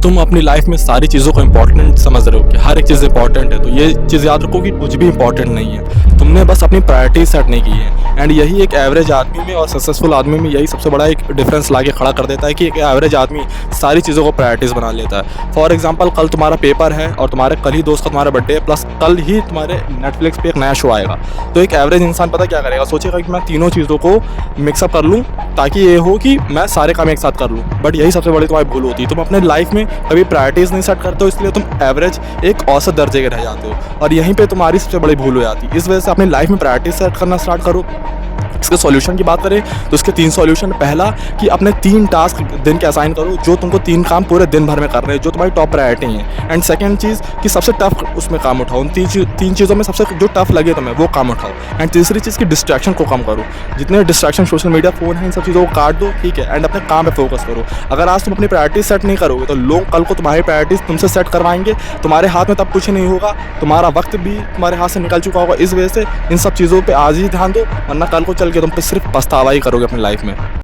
तुम अपनी लाइफ में सारी चीज़ों को इम्पोर्टेंट समझ रहे हो कि हर एक चीज़ इंपॉर्टेंट है, तो ये चीज़ याद रखो कि कुछ भी इंपॉर्टेंट नहीं है। तुमने बस अपनी प्रायोरिटी सेट नहीं की है। एंड यही एक एवरेज आदमी में और सक्सेसफुल आदमी में यही सबसे बड़ा एक डिफरेंस ला के खड़ा कर देता है कि एक एवरेज आदमी सारी चीज़ों को प्रायोरिटीज़ बना लेता है। फॉर एग्जाम्पल, कल तुम्हारा पेपर है और तुम्हारे कल ही दोस्त का तुम्हारा बर्थडे है, प्लस कल ही तुम्हारे नेटफ्लिक्स पे एक नया शो आएगा। तो एक एवरेज इंसान पता क्या करेगा, सोचेगा कि मैं तीनों चीज़ों को मिक्सअप कर लूँ ताकि ये हो कि मैं सारे काम एक साथ कर लूँ। बट यही सबसे बड़ी तुम्हारी भूल होती है। तुम अपने लाइफ में कभी प्रायोरिटीज़ नहीं सेट करते हो, इसलिए तुम एवरेज एक औसत दर्जे के रह जाते हो और यहीं पे तुम्हारी सबसे बड़ी भूल हो जाती है। इस वजह से अपनी लाइफ में प्रायोरिटी सेट करना स्टार्ट करो। इसके सॉल्यूशन की बात करें तो इसके 3 सॉल्यूशन। पहला कि अपने 3 टास्क दिन के असाइन करो, जो तुमको 3 काम पूरे दिन भर में करने हैं, जो तुम्हारी टॉप प्रायोरिटी हैं। एंड सेकंड चीज़ कि सबसे टफ उसमें काम उठाओ, उन तीन चीज़ों में सबसे जो टफ लगे तुम्हें वो काम उठाओ। एंड तीसरी चीज़ कि डिस्ट्रैक्शन को कम करो, जितने डिस्ट्रैक्शन सोशल मीडिया, फ़ोन है, इन सब चीज़ों को काट दो, ठीक है। एंड अपने काम पे फोकस करो। अगर आज तुम अपनी प्रायोरिटी सेट नहीं करोगे तो लोग कल को तुम्हारी प्रायोरिटीज़ तुमसे सेट करवाएंगे, तुम्हारे हाथ में तब कुछ नहीं होगा, तुम्हारा वक्त भी तुम्हारे हाथ से निकल चुका होगा। इस वजह से इन सब चीज़ों पर आज ही ध्यान दो, वरना कल को चल के तुम पे सिर्फ पछतावा ही करोगे अपनी लाइफ में।